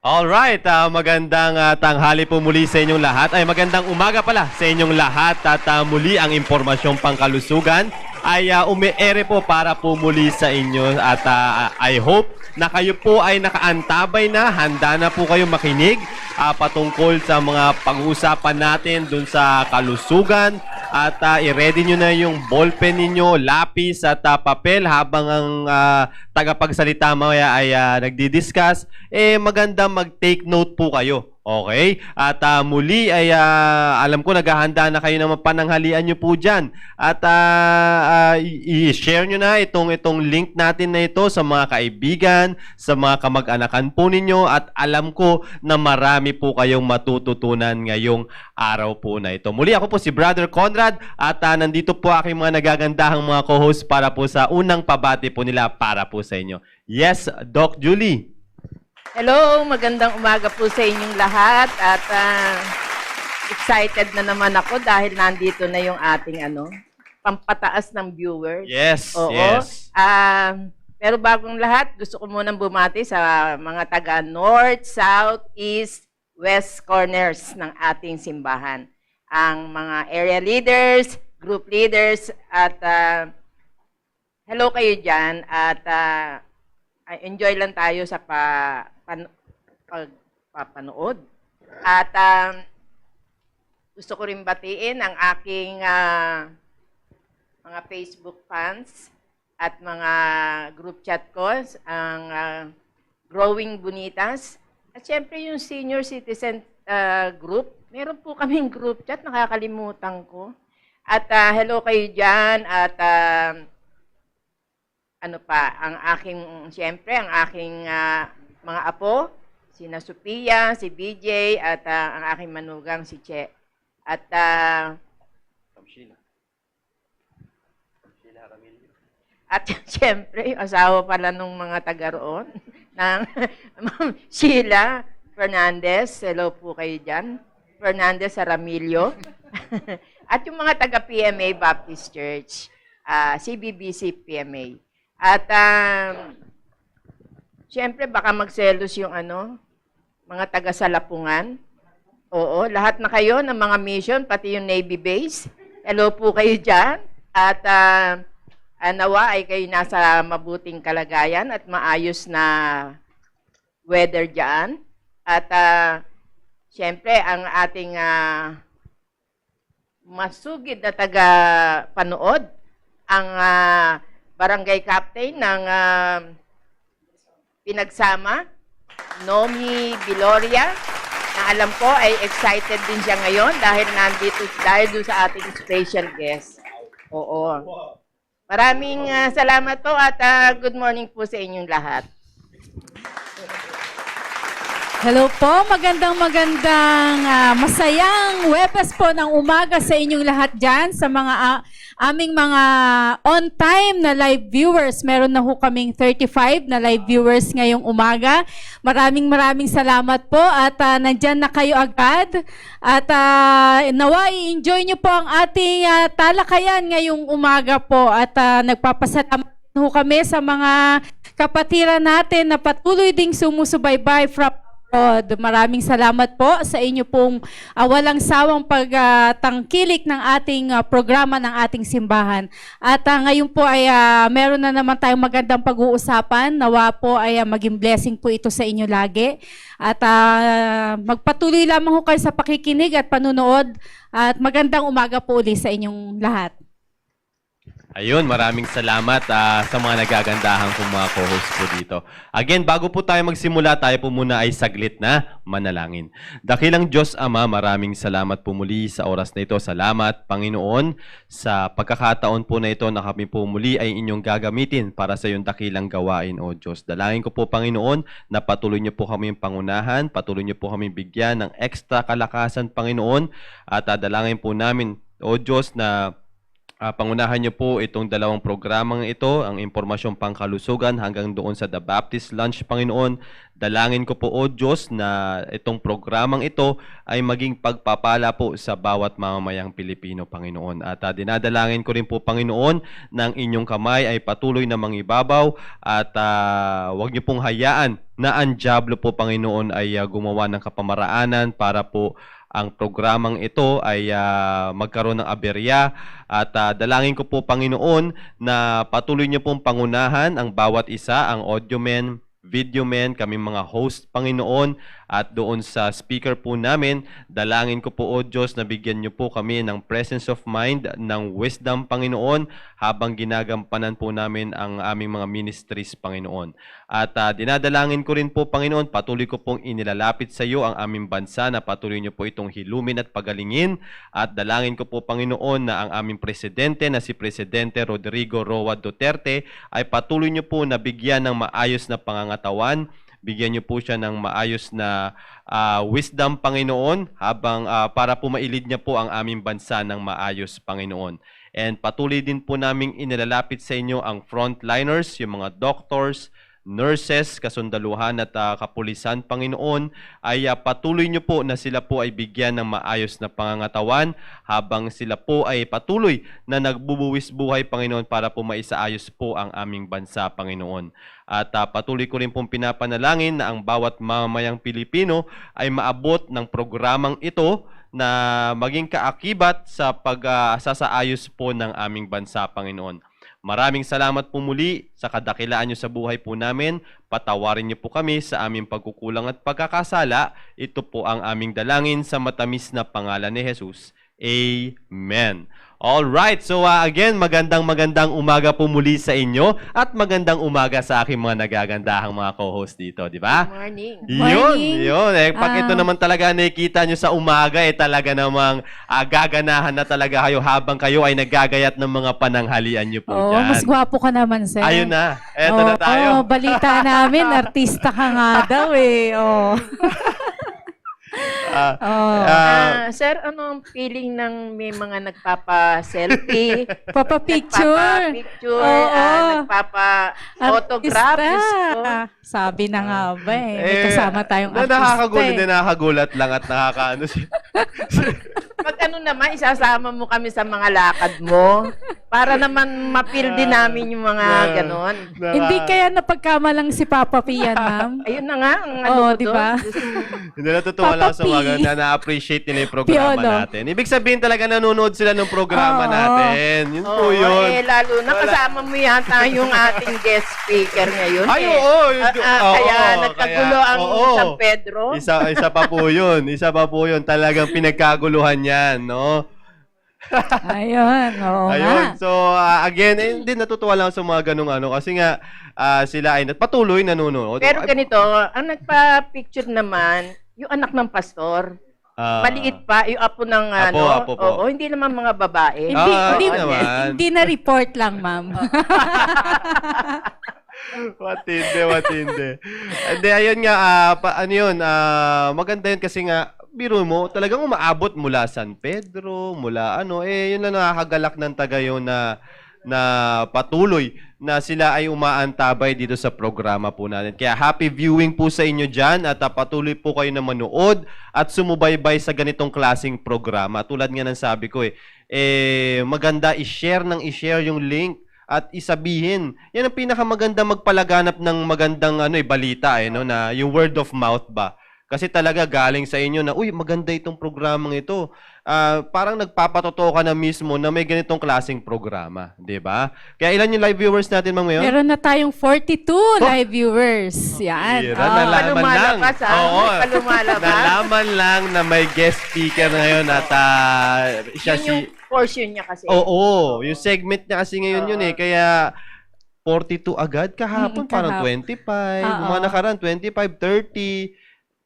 Alright, magandang tanghali po muli sa inyong lahat. Ay, magandang umaga pala sa inyong lahat. At muli ang impormasyong pangkalusugan ay umiere po para po muli sa inyo. At I hope na kayo po ay nakaantabay na, handa na po kayo makinig patungkol sa mga pag-uusapan natin dun sa kalusugan. At i-ready nyo na yung ballpen ninyo, lapis at papel habang ang tagapagsalita maya ay nagdi-discuss. Maganda mag-take note po kayo. Okay? At muli ay alam ko naghahanda na kayo ng pananghalian nyo po dyan. At i-share nyo na itong link natin na ito sa mga kaibigan, sa mga kamag-anakan po ninyo. At alam ko na marami po kayong matututunan ngayong araw po na ito. Muli ako po si Brother Conrad at nandito po aking mga nagagandahang mga co-host para po sa unang pabati po nila para po sa inyo. Yes, Doc Julie. Hello, magandang umaga po sa inyong lahat at excited na naman ako dahil nandito na yung ating pampataas ng viewers. Yes, Oo. yes. Pero bagong lahat, gusto ko munang bumati sa mga taga North, South, East, West corners ng ating simbahan. Ang mga area leaders, group leaders at hello kayo dyan at enjoy lang tayo sa pagpapanood. At gusto ko rin batiin ang aking mga Facebook fans at mga group chat ko, ang Growing Bunitas. At syempre yung senior citizen group, meron po kaming group chat, nakakalimutan ko. At hello kayo dyan at ang aking mga apo, sina Sophia, si BJ, at ang aking manugang, si Che. At, at siyempre, yung asawa pala nung mga taga roon, ng Ma'am Sheila Fernandez, hello po kayo dyan, Fernandez Aramilio, at yung mga taga PMA Baptist Church, CBBC PMA. At siyempre baka magselos yung mga taga-Salapungan. Oo, lahat na kayo ng mga mission, pati yung Navy base. Hello po kayo dyan. At nawa ay kayo nasa mabuting kalagayan at maayos na weather dyan. At siyempre ang ating masugid na taga-panood, ang barangay captain ng Pinagsama, Nomi Biloria, na alam ko ay excited din siya ngayon dahil nandito dahil doon sa ating special guest. Oo. Maraming salamat po at good morning po sa inyong lahat. Hello po, magandang masayang Huwebes po ng umaga sa inyong lahat dyan, sa mga aming mga on-time na live viewers. Meron na ho kaming 35 na live viewers ngayong umaga. Maraming salamat po at nandyan na kayo agad. At nawa i-enjoy nyo po ang ating talakayan ngayong umaga po at nagpapasalamat ho kami sa mga kapatiran natin na patuloy ding sumusubaybay from Maraming salamat po sa inyo pong walang sawang pagtangkilik ng ating programa ng ating simbahan. At ngayon po ay meron na naman tayong magandang pag-uusapan. Nawa po ay maging blessing po ito sa inyo lagi. At magpatuloy lamang ho kayo sa pakikinig at panunood. At magandang umaga po ulit sa inyong lahat. Ayun, maraming salamat sa mga nagagandahang kong mga co-host po dito. Again, bago po tayo magsimula, tayo po muna ay saglit na manalangin. Dakilang Diyos Ama, maraming salamat po muli sa oras na ito. Salamat, Panginoon, sa pagkakataon po na ito na kami po muli ay inyong gagamitin para sa iyong dakilang gawain, O Diyos. Dalangin ko po, Panginoon, na patuloy niyo po kami pangunahan, patuloy niyo po kami bigyan ng extra kalakasan, Panginoon, at dalangin po namin, O Diyos, na Pangunahan niyo po itong dalawang programang ito, ang Impormasyong Pangkalusugan hanggang doon sa The Baptist Lunch, Panginoon. Dalangin ko po, O Diyos, na itong programang ito ay maging pagpapala po sa bawat mamamayang Pilipino, Panginoon. At dinadalangin ko rin po, Panginoon, na ang inyong kamay ay patuloy na mangibabaw at huwag niyo pong hayaan na ang dyablo po, Panginoon, ay gumawa ng kapamaraanan para po ang programang ito ay magkaroon ng aberya at dalangin ko po, Panginoon, na patuloy niyo pong pangunahan ang bawat isa, ang audio men, video men, kami mga host, Panginoon, at doon sa speaker po namin, dalangin ko po, O Diyos, na bigyan niyo po kami ng presence of mind, ng wisdom, Panginoon, habang ginagampanan po namin ang aming mga ministries, Panginoon. At dinadalangin ko rin po, Panginoon, patuloy ko pong inilalapit sa iyo ang aming bansa na patuloy niyo po itong hilumin at pagalingin. At dalangin ko po, Panginoon, na ang aming presidente na si Presidente Rodrigo Roa Duterte ay patuloy niyo po na bigyan ng maayos na pangangatawan. Bigyan niyo po siya ng maayos na wisdom, Panginoon, habang para po mailid niya po ang aming bansa ng maayos, Panginoon. And patuloy din po naming inilalapit sa inyo ang frontliners, yung mga doctors, nurses, kasundaluhan at kapulisan, Panginoon, ay patuloy niyo po na sila po ay bigyan ng maayos na pangangatawan habang sila po ay patuloy na nagbubuwis buhay, Panginoon, para po maisaayos po ang aming bansa, Panginoon. At patuloy ko rin pong pinapanalangin na ang bawat mamamayang Pilipino ay maabot ng programang ito na maging kaakibat sa pagsasaayos po ng aming bansa, Panginoon. Maraming salamat po muli sa kadakilaan niyo sa buhay po namin. Patawarin niyo po kami sa aming pagkukulang at pagkakasala. Ito po ang aming dalangin sa matamis na pangalan ni Jesus. Amen. Alright, so again, magandang umaga po muli sa inyo at magandang umaga sa aking mga nagagandahang mga co-host dito, di ba? Morning. Yun. Pag ito naman talaga nakikita nyo sa umaga, talaga namang gaganahan na talaga kayo habang kayo ay naggagayat ng mga pananghalian nyo po dyan. Mas gwapo ka naman, sir. Ayun na. Eto na tayo. Balita namin, artista ka nga daw eh. Sir, ano ang feeling ng may mga nagpapa-selfie? Papapicture. Nagpapa-autograph. Artista. Sabi na nga ba eh. May kasama tayong artista Nakakagulat eh. din, nakakagulat lang at nakakaano siya. Pag ano naman, isasama mo kami sa mga lakad mo para naman mapil din namin yung mga ganon. Hindi kaya napagkamalang si Papa P yan, ma'am? Ayun na nga, ang ano Oo, mo di doon. ba? Hindi natutuwa lang sa Papa P. mga na na-appreciate nila yung programa Piolo. natin. Ibig sabihin talaga nanonood sila ng programa Oo. natin. Yun po Oo, yun. lalo na kasama mo yata yung ating guest speaker ngayon. Ay, oo. Kaya nagkagulo ang oo. San Pedro. Isa pa po yun. Isa pa po yun. Talagang pinagkaguluhan yan, no? Ayun, oo Ayun. nga. So, again, hindi natutuwa lang sa mga ganung ano. Kasi nga, sila ay patuloy nanonood. Pero ganito, ang nagpa-picture naman, yung anak ng pastor. Maliit pa, yung apo ng Apo po. Oo, hindi naman mga babae. Hindi naman. hindi na report lang, ma'am. Matindi. Hindi, ayun nga, ano yun, maganda yun kasi nga, biro mo, talagang umaabot mula San Pedro, mula yun na nakakagalak ng tagayo na patuloy na sila ay umaantabay dito sa programa po natin. Kaya happy viewing po sa inyo dyan at patuloy po kayo na manood at sumubaybay sa ganitong klaseng programa. Tulad nga ng sabi ko maganda i-share yung link at isabihin. Yan ang pinakamaganda magpalaganap ng magandang balita na yung word of mouth ba. Kasi talaga galing sa inyo na, uy, maganda itong programang ito. Parang nagpapatotoo ka na mismo na may ganitong klaseng programa. Di ba? Kaya ilan yung live viewers natin, Ma'am, ngayon? Meron na tayong 42 live viewers. Yan. Tira, nalaman lang. Oo, Palumalabas. nalaman lang na may guest speaker ngayon at siya Yun yung portion niya kasi. Oo, yung segment niya kasi ngayon yun Kaya 42 agad kahapon, parang kahapon. 25. Oo. Mga nakaraan, 25, 30.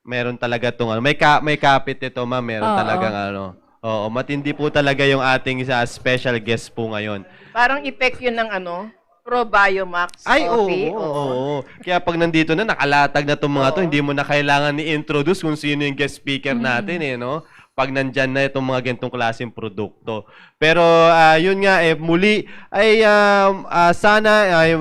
Meron talaga itong may kapit ito, ma'am. Meron Oo. talagang Oo, matindi po talaga yung ating special guest po ngayon. Parang effect yun ng Pro Biomax Ay, coffee. oo. Kaya pag nandito na, nakalatag na itong mga to, hindi mo na kailangan ni-introduce kung sino yung guest speaker natin, no? pag nandyan na itong mga ganitong klaseng produkto. Pero yun nga, muli ay sana ay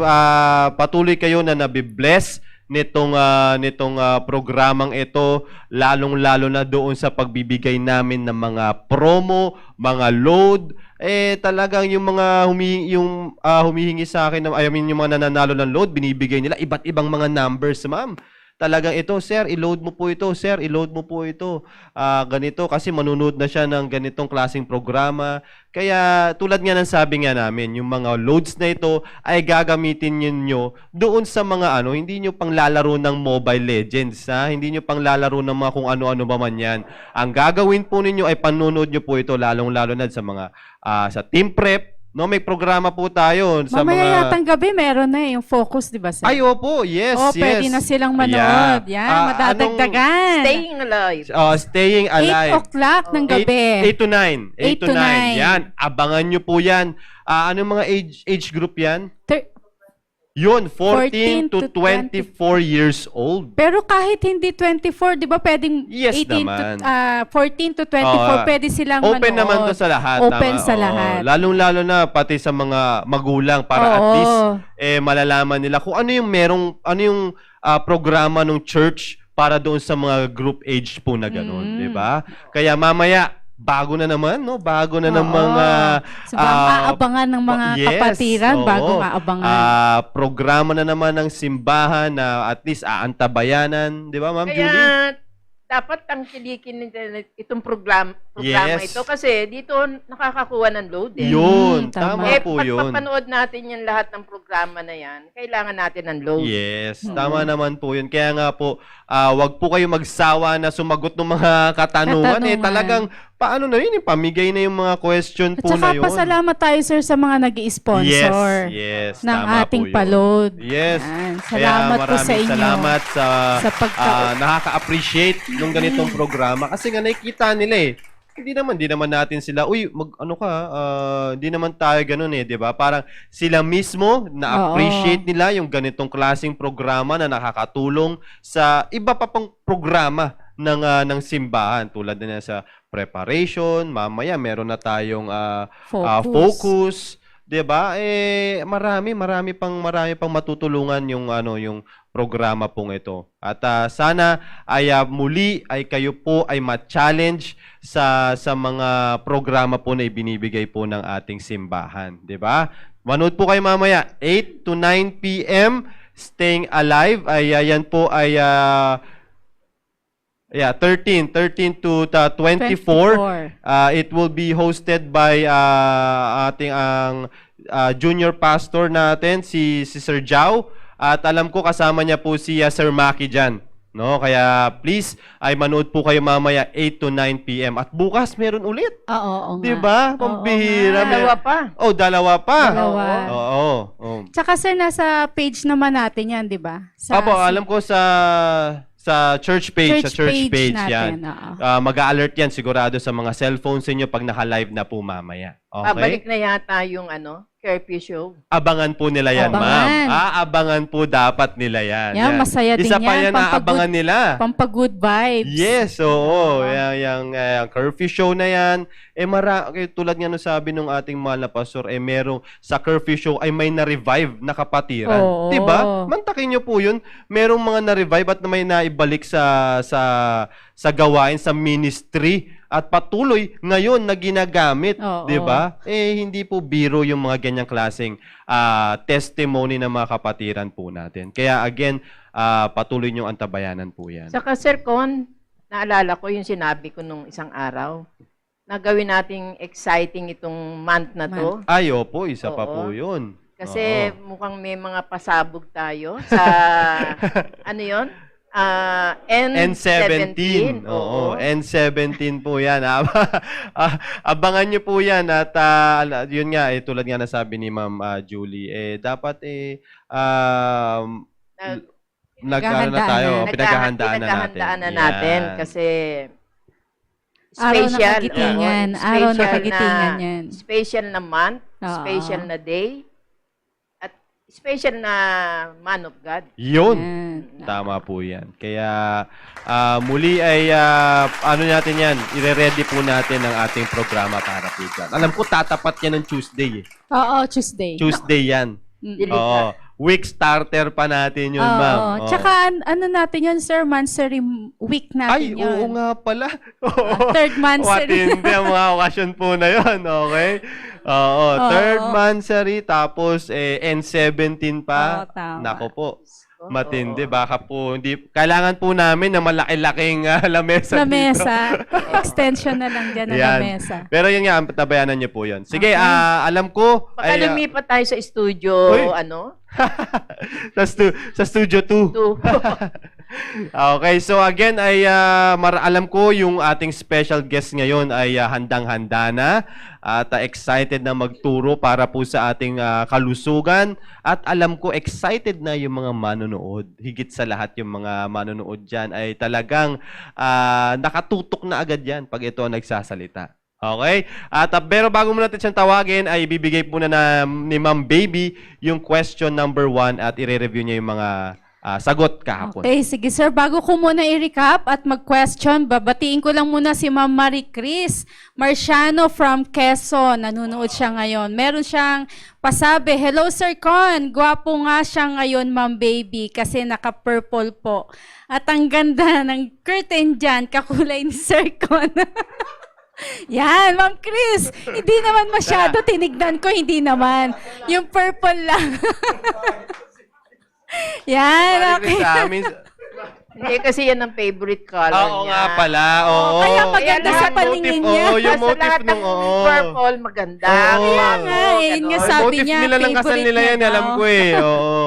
patuloy kayo na nabibless nitong programang ito, lalong-lalo na doon sa pagbibigay namin ng mga promo, mga load, talagang yung mga humihingi sa akin, yung mga nananalo ng load, binibigay nila iba't ibang mga numbers, ma'am. Talagang ito, sir, i-load mo po ito, sir, i-load mo po ito. Ganito, kasi manunood na siya ng ganitong klaseng programa. Kaya tulad nga ng sabi nga namin, yung mga loads na ito ay gagamitin nyo doon sa mga hindi nyo panglalaro ng Mobile Legends, ha? Hindi nyo panglalaro ng mga kung ano-ano ba man yan. Ang gagawin po ninyo ay panunood nyo po ito, lalong-lalo na sa mga sa team prep. No, may programa po tayo sa Mamaya mga... yatang gabi, meron na yung focus, di ba, sir? Ay, opo, yes, yes. Pwede na silang manood. Yan, madadagdagan. Staying alive. Staying 8 alive. o'clock ng gabi. 8 to 9. 8 to 9. Yan, abangan nyo po yan. Anong mga age group yan? Yun, 14 to 24 years old. Pero kahit hindi 24, di ba pwedeng Yes 18 naman. to, 14 to 24, pwede silang Open manood. naman to sa lahat. Open tama. sa Oo. lahat. Lalong-lalo na pati sa mga magulang para at Oo. least malalaman nila kung ano yung programa ng church para doon sa mga group age po na gano'n, di ba? Kaya mamaya bago na naman, no? Bago na ng mga So, aabangan ng mga kapatiran bago maabangan. Programa na naman ng simbahan na at least aantabayanan, di ba, Ma'am Kaya Julie? dapat tangkilikin itong programa Yes. ito kasi dito nakakakuha ng load eh. Yun, tama. tama po Pag yun. papanood natin yung lahat ng programa na yan, kailangan natin ng load. Yes, tama naman po yun. Kaya nga po, wag po kayo magsawa na sumagot ng mga katanungan. Katanungan. Talagang, paano na yun? Pamigay na yung mga question At po na saka yun. pasalamat tayo, sir, sa mga nag-i-sponsor Yes, ng tama ating po yun. paload. Yes. Yan. Kaya Salamat po sa maraming inyo. salamat sa, Sa nakaka-appreciate ng ganitong programa. Kasi nga nakikita nila Hindi naman natin sila, hindi naman tayo ganun di ba? Parang sila mismo na-appreciate nila yung ganitong klaseng programa na nakakatulong sa iba pa pang programa ng simbahan tulad na sa preparation, mamaya meron na tayong focus, 'di ba? Marami pang matutulungan yung programa pong ito. At sana ay muli ay kayo po ay ma-challenge sa mga programa po na ibinibigay po ng ating simbahan, 'di ba? Manood po kayo mamaya 8 to 9 PM Staying Alive ay yan po ay 13 to 24. It will be hosted by ating junior pastor natin si Sir Jao, at alam ko kasama niya po si Sir Maki dyan. No, kaya please ay manood po kayo mamaya 8 to 9 PM at bukas meron ulit. Oo, nga. 'Di ba? Pambihira. Dalawa pa. Dalawa pa. Dalawa. Oo. Tsaka, sir, nasa page naman natin yan, di ba? Apo, alam ko sa church page, natin, yan. oo. Mag-a-alert yan sigurado sa mga cellphones niyo pag naka-live na po mamaya. Babalik Okay? na yata yung curfew show. Abangan po nila yan, Abangan. ma'am. Abangan po dapat nila yan. Yan, masaya din Isa pa yan. yan na abangan nila. Pampa-good vibes. Yes, oo. Yung curfew show na yan. Tulad nga nung sabi nung ating mahal na pastor, merong sa curfew show ay may na-revive na kapatiran. Oo. Diba? Mantakin nyo po yun. Merong mga na-revive at may naibalik sa gawain, sa ministry. At patuloy ngayon na ginagamit, Oo. 'di ba? Hindi po biro yung mga ganyang klaseng testimony ng mga kapatiran po natin. Kaya again, patuloy niyong antabayanan po 'yan. Saka Sir Con, naalala ko yung sinabi ko nung isang araw, na gawin nating exciting itong month na to. Ay, opo, isa pa Oo. po 'yun. Kasi mukhang may mga pasabog tayo sa, ano yon? N17. Oo, N17 po yan. Abangan nyo po yan. At yun nga, tulad nga nasabi ni Ma'am Julie, dapat pinaghahandaan na natin. Yan. Kasi Araw na special. kagitingan. Araw na kagitingan yan. Special na month, Oo. special na day. At special na man of God. Yun. Yan. Tama po yan. Kaya muli ay ano natin yan, ire-ready po natin ang ating programa para po dyan. Alam ko tatapat yan ng Tuesday eh. Oo, Tuesday. Tuesday yan. Oo. Week starter pa natin yun, Oo. ma'am. Oo. Tsaka ano natin yun, sir, monthsary week natin Ay, yun. oo nga pala. Oo. Third monthsary. Matindi ang mga okasyon po na yun, okay? Oo, Oo. third monthsary, tapos N17 pa. Oo, tama. Nako po. Matindi, baka po, hindi, kailangan po namin ng malaki-laking lamesa Na dito. mesa. Extension na lang dyan na Yan. mesa. Pero yun nga, tabayanan niyo po yun. Sige, alam ko, Baka lumipat tayo sa studio, Uy. sa Studio 2. to Okay, so again ay alam ko yung ating special guest ngayon ay handang-handa na at excited na magturo para po sa ating kalusugan at alam ko excited na yung mga manonood. Higit sa lahat yung mga manonood diyan ay talagang nakatutok na agad yan pag ito ang nagsasalita. Okay? At pero bago mo natin siyang tawagin, ay ibibigay po na ni Ma'am Baby yung question number 1 at i-review niya yung mga sagot kahapon. Okay, sige sir. Bago ko muna i-recap at mag-question, babatiin ko lang muna si Ma'am Marie Chris Marciano from Quezon. Nanonood siya ngayon. Meron siyang pasabi, hello Sir Con, gwapo nga siya ngayon Ma'am Baby kasi naka-purple po. At ang ganda ng curtain dyan, kakulay ni Sir Con. Yan, Ma'am Chris. Hindi naman masyado tinignan ko, hindi naman. Yung purple lang. Yan, okay. Sa amin, Hindi kasi yan ang favorite color oo niya. nga pala. Oo. Kaya maganda Kaya sa lahat paningin motive, niya. oo, yung Basta motive lahat nung ng oo. purple, maganda. Oo. Kaya nga, yun nga ganon. sabi motive niya, nila ng kasal favorite nila niya yan, alam daw. ko eh. Oo.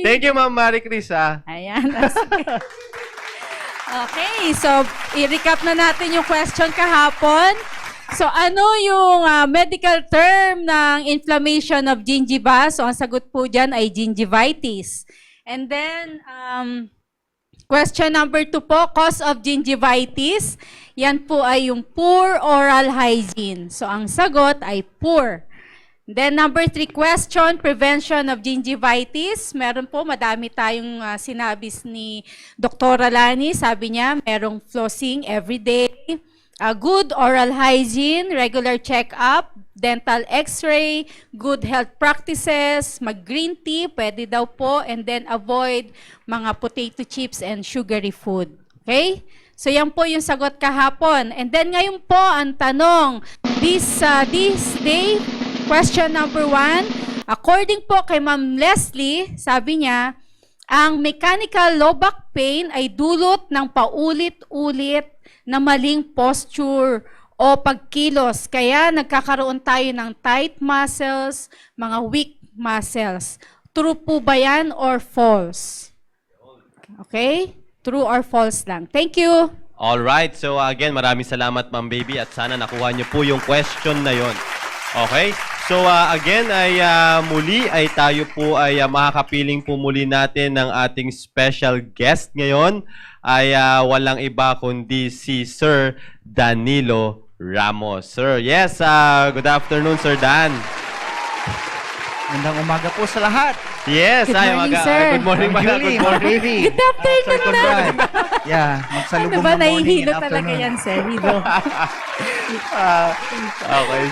Thank you, Ma'am Marie Chris, Ayan. Okay, so i-recap na natin yung question kahapon. So ano yung medical term ng inflammation of gingiva? So ang sagot po dyan ay gingivitis. And then, question number 2 po, cause of gingivitis. Yan po ay yung poor oral hygiene. So ang sagot ay poor. Then number 3 question, prevention of gingivitis. Meron po, madami tayong sinabi ni Dr. Lani. Sabi niya, merong flossing every day. Good oral hygiene, regular check-up, dental x-ray, good health practices, mag-green tea, pwede daw po, and then avoid mga potato chips and sugary food. Okay? So yan po yung sagot kahapon. And then ngayon po ang tanong, this day, question number 1, according po kay Ma'am Leslie, sabi niya, ang mechanical low back pain ay dulot ng paulit-ulit na maling posture o pagkilos. Kaya nagkakaroon tayo ng tight muscles, mga weak muscles. True po ba yan or false? Okay? True or false lang. Thank you. Alright, so again, maraming salamat Ma'am Baby at sana nakuha niyo po yung question na yon. Okay? So again ay muli ay tayo po ay makakapiling po muli natin ng ating special guest ngayon ay walang iba kundi si Sir Danilo Ramos. Sir, yes, good afternoon Sir Dan. Magandang umaga po sa lahat. Yes, Good morning, sir. Good morning pala. Julie, Good morning. Baby. Good afternoon Sir Conrad. Yeah, Ano magsalubong ba, ng morning nahihilo and talaga afternoon. yan, sir. Hilo. Okay.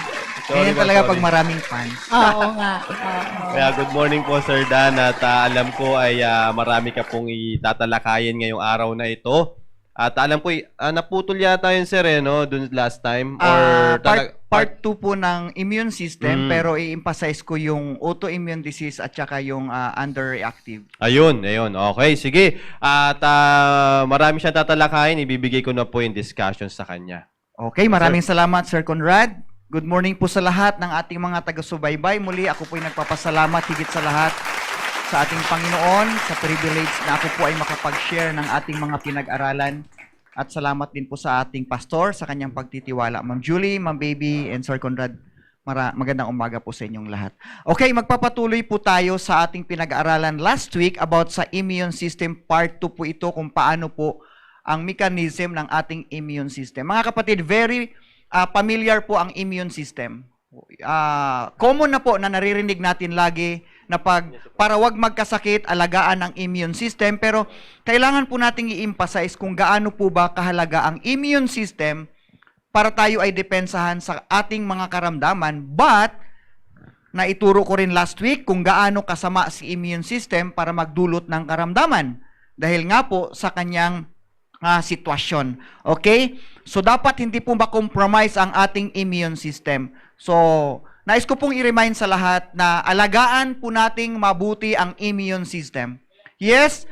Ganyan talaga pag maraming fans. Oo nga. Oo. Kaya good morning po Sir Dan at alam ko ay marami ka pong itatalakayin ngayong araw na ito. At alam ko naputol yata yun sir no dun last time or Part 2 po ng immune system, pero i-emphasize ko yung autoimmune disease at saka yung underreactive. Ayun. Okay, sige. At marami siyang tatalakayin, ibibigay ko na po yung discussion sa kanya. Okay, maraming salamat Sir Conrad. Good morning po sa lahat ng ating mga taga-subaybay. Muli ako po ay nagpapasalamat higit sa lahat sa ating Panginoon, sa privilege na ako po ay makapag-share ng ating mga pinag-aralan. At salamat din po sa ating pastor sa kanyang pagtitiwala. Ma'am Julie, Ma'am Baby, and Sir Conrad, magandang umaga po sa inyong lahat. Okay, magpapatuloy po tayo sa ating pinag-aralan last week about sa immune system. Part 2 po ito kung paano po ang mechanism ng ating immune system. Mga kapatid, very familiar po ang immune system. Common na po na naririnig natin lagi para wag magkasakit, alagaan ang immune system. Pero kailangan po nating i-emphasize kung gaano po ba kahalaga ang immune system para tayo ay depensahan sa ating mga karamdaman. But, naituro ko rin last week kung gaano kasama si immune system para magdulot ng karamdaman. Dahil nga po sa kanyang sitwasyon. Okay? So, dapat hindi po ma-compromise ang ating immune system. So, nais ko pong i-remind sa lahat na alagaan po nating mabuti ang immune system. Yes,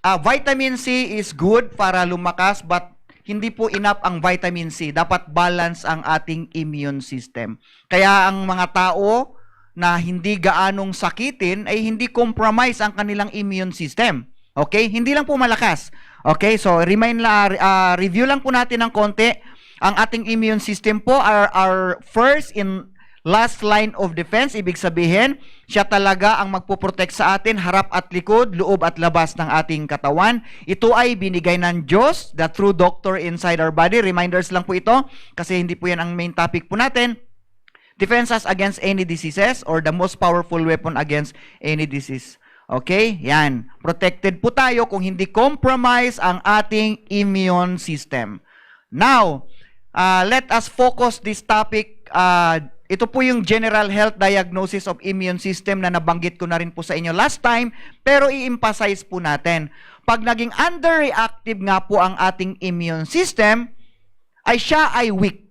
vitamin C is good para lumakas, but hindi po enough ang vitamin C. Dapat balance ang ating immune system. Kaya ang mga tao na hindi gaanong sakitin ay hindi compromise ang kanilang immune system. Okay? Hindi lang po malakas. Okay? So, review lang po natin ng konti. Ang ating immune system po are first in last line of defense. Ibig sabihin, siya talaga ang magpoprotect sa atin, harap at likod, loob at labas ng ating katawan. Ito ay binigay ng Diyos, the true doctor inside our body. Reminders lang po ito, kasi hindi po yan ang main topic po natin. Defense us against any diseases or the most powerful weapon against any disease. Okay? Yan. Protected po tayo kung hindi compromise ang ating immune system. Now, let us focus this topic. Ito po yung general health diagnosis of immune system na nabanggit ko na rin po sa inyo last time, pero i-emphasize po natin. Pag naging underreactive nga po ang ating immune system, ay siya ay weak.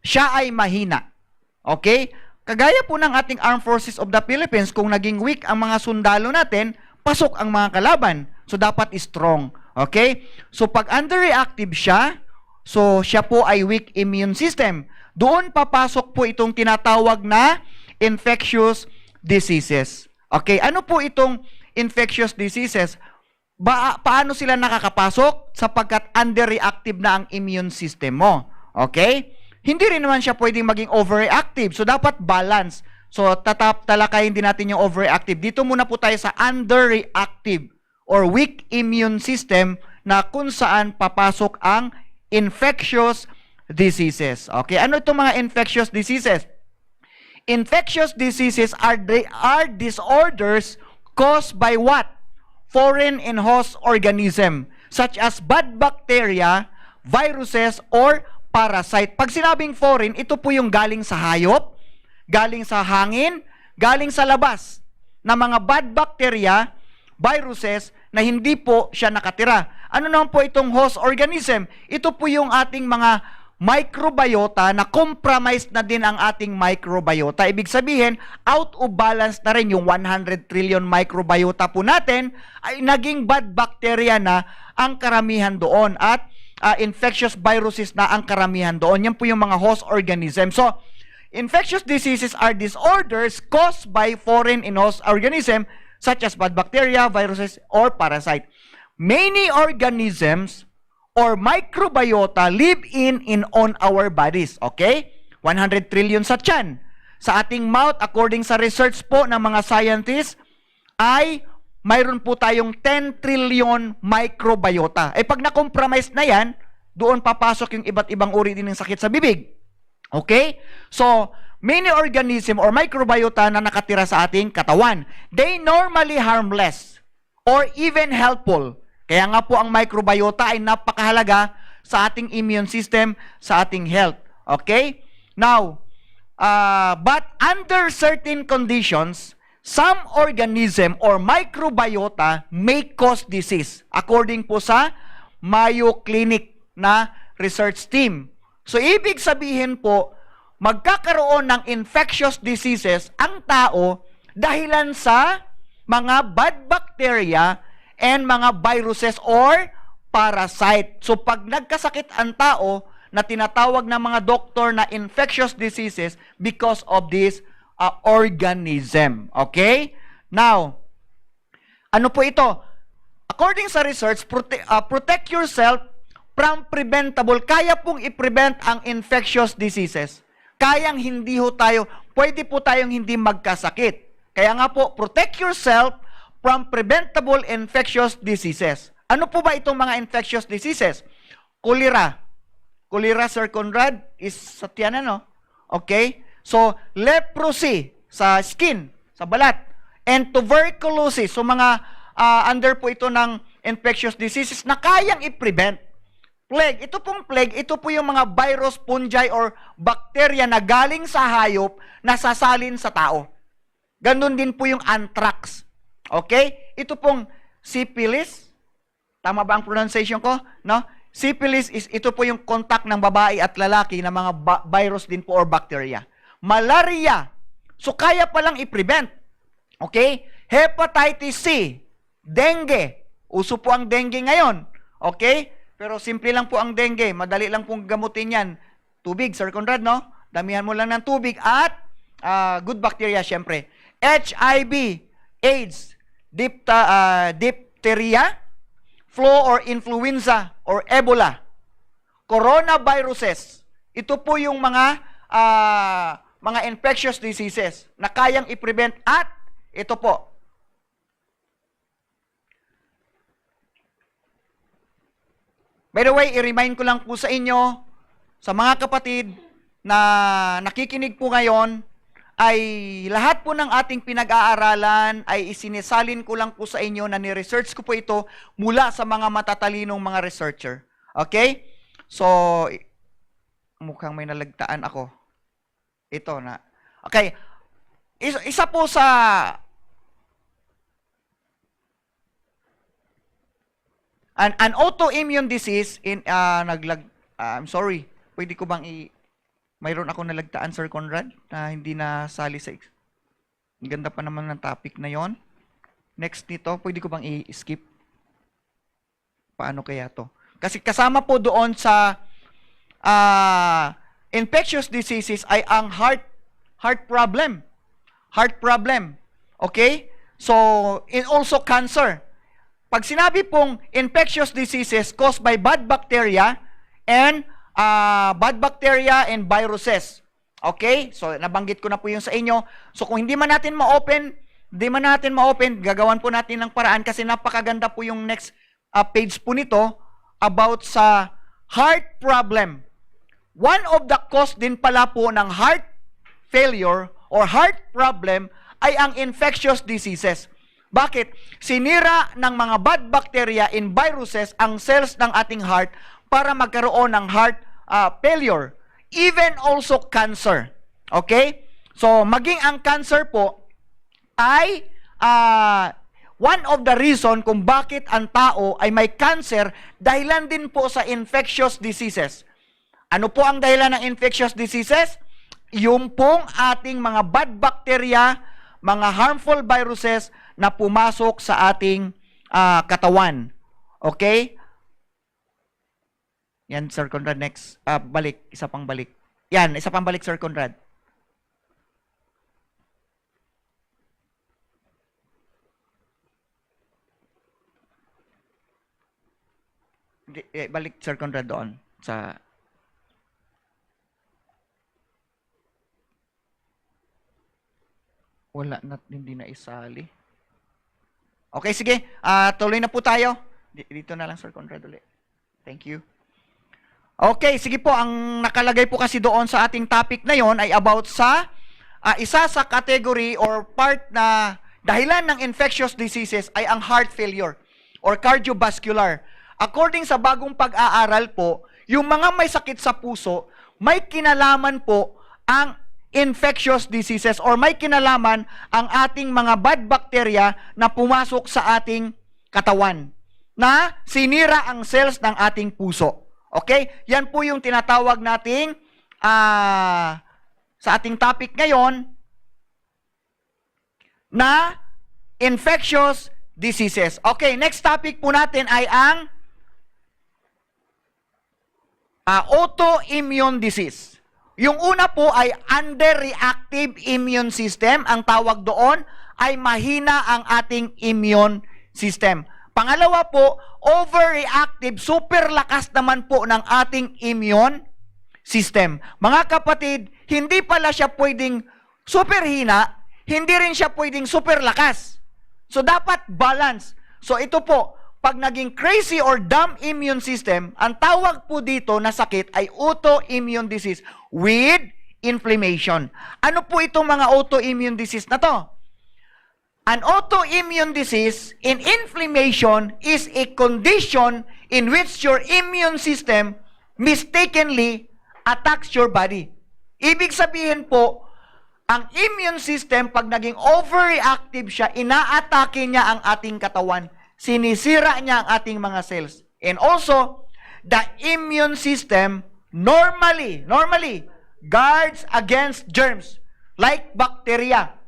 Siya ay mahina. Okay? Kagaya po ng ating Armed Forces of the Philippines, kung naging weak ang mga sundalo natin, pasok ang mga kalaban. So, dapat strong. Okay? So, pag underreactive siya, so siya po ay weak immune system. Doon papasok po itong tinatawag na infectious diseases. Okay, ano po itong infectious diseases? Paano sila nakakapasok? Sapagkat underreactive na ang immune system mo. Okay? Hindi rin naman siya pwedeng maging overreactive. So, dapat balance. So, talakayin din natin yung overreactive. Dito muna po tayo sa underreactive or weak immune system na kung saan papasok ang infectious diseases. Okay, ano itong mga infectious diseases? Infectious diseases are disorders caused by what? Foreign and host organism, such as bad bacteria, viruses, or parasite. Pag sinabing foreign, ito po yung galing sa hayop, galing sa hangin, galing sa labas, na mga bad bacteria, viruses, na hindi po siya nakatira. Ano naman po itong host organism? Ito po yung ating mga microbiota na compromised na din ang ating microbiota. Ibig sabihin, out of balance na rin yung 100 trillion microbiota po natin ay naging bad bacteria na ang karamihan doon at infectious viruses na ang karamihan doon. Yan po yung mga host organism. So, infectious diseases are disorders caused by foreign and host organism such as bad bacteria, viruses, or parasite. Many organisms or microbiota live in on our bodies. Okay? 100 trillion sa tiyan. Sa ating mouth, according sa research po ng mga scientists, ay mayroon po tayong 10 trillion microbiota. Eh pag na-compromise na yan, doon papasok yung iba't ibang uri din ng sakit sa bibig. Okay? So, many organism or microbiota na nakatira sa ating katawan, they normally harmless or even helpful. Kaya nga po ang microbiota ay napakahalaga sa ating immune system, sa ating health. Okay? Now, but under certain conditions, some organism or microbiota may cause disease according po sa Mayo Clinic na research team. So, ibig sabihin po, magkakaroon ng infectious diseases ang tao dahilan sa mga bad bacteria and mga viruses or parasite. So, pag nagkasakit ang tao na tinatawag ng mga doktor na infectious diseases because of this organism. Okay? Now, ano po ito? According sa research, protect yourself from preventable. Kaya pong i-prevent ang infectious diseases. Kayang hindi ho tayo, pwede po tayong hindi magkasakit. Kaya nga po, protect yourself from preventable infectious diseases. Ano po ba itong mga infectious diseases? Cholera. Cholera, Sir Conrad, is sa tiyan, no? Okay? So, leprosy sa skin, sa balat. and tuberculosis. So mga under po ito ng infectious diseases na kayang i-prevent. Plague, ito pong plague, ito po yung mga virus, fungi, or bacteria na galing sa hayop na sasalin sa tao. Ganon din po yung anthrax. Okay? Ito pong syphilis. Tama ba ang pronunciation ko? No? Syphilis is ito po yung contact ng babae at lalaki na mga virus din po or bacteria. Malaria. So kaya palang i-prevent. Okay? Hepatitis C. Dengue. Uso po ang dengue ngayon. Okay? Pero simple lang po ang dengue. Madali lang pong gamutin yan. Tubig, Sir Conrad, no? Damihan mo lang ng tubig at good bacteria, syempre. HIV, AIDS, diphtheria, flu or influenza or Ebola, coronaviruses. Ito po yung mga infectious diseases na kayang i-prevent at ito po. By the way, i-remind ko lang po sa inyo, sa mga kapatid na nakikinig po ngayon, ay lahat po ng ating pinag-aaralan ay isinisalin ko lang po sa inyo na ni-research ko po ito mula sa mga matatalinong mga researcher. Okay? So, mukhang may nalagtaan ako. Ito na. Okay. Isa po sa an autoimmune disease in I'm sorry. Pwede ko bang mayroon ako nalagtaan, Sir Conrad, na hindi nasali sa ang ganda pa naman ng topic na yon. Next nito, pwede ko bang i-skip? Paano kaya to? Kasi kasama po doon sa infectious diseases ay ang heart problem. Heart problem. Okay? So, and also cancer. Pag sinabi pong infectious diseases caused by bad bacteria and viruses. Okay? So, nabanggit ko na po yung sa inyo. So, kung hindi man natin ma-open, gagawan po natin ng paraan kasi napakaganda po yung next page po nito about sa heart problem. One of the cause din pala po ng heart failure or heart problem ay ang infectious diseases. Bakit? Sinira ng mga bad bacteria and viruses ang cells ng ating heart para magkaroon ng heart failure. Even also cancer. Okay? So, maging ang cancer po ay one of the reason kung bakit ang tao ay may cancer dahilan din po sa infectious diseases. Ano po ang dahilan ng infectious diseases? Yung pong ating mga bad bacteria, mga harmful viruses na pumasok sa ating katawan. Okay? Yan, Sir Conrad, next. Balik, isa pang balik. Yan, isa pang balik, Sir Conrad. Balik, Sir Conrad, doon. Sa... Wala na, hindi na isali. Okay, sige. Tuloy na po tayo. Dito na lang, Sir Conrad, ulit. Thank you. Okay, sige po. Ang nakalagay po kasi doon sa ating topic na yon ay about sa isa sa category or part na dahilan ng infectious diseases ay ang heart failure or cardiovascular. According sa bagong pag-aaral po, yung mga may sakit sa puso, may kinalaman po ang infectious diseases or may kinalaman ang ating mga bad bacteria na pumasok sa ating katawan na sinira ang cells ng ating puso. Okay? Yan po yung tinatawag nating sa ating topic ngayon na infectious diseases. Okay, next topic po natin ay ang autoimmune disease. Yung una po ay underreactive immune system. Ang tawag doon ay mahina ang ating immune system. Pangalawa po, overreactive, super lakas naman po ng ating immune system. Mga kapatid, hindi pala siya pwedeng super hina, hindi rin siya pwedeng super lakas. So dapat balance. So ito po, pag naging crazy or dumb immune system, ang tawag po dito na sakit ay autoimmune disease with inflammation. Ano po itong mga autoimmune disease na to? An autoimmune disease in inflammation is a condition in which your immune system mistakenly attacks your body. Ibig sabihin po, ang immune system, pag naging overreactive siya, inaatake niya ang ating katawan. Sinisira niya ang ating mga cells. And also, the immune system normally guards against germs like bacteria.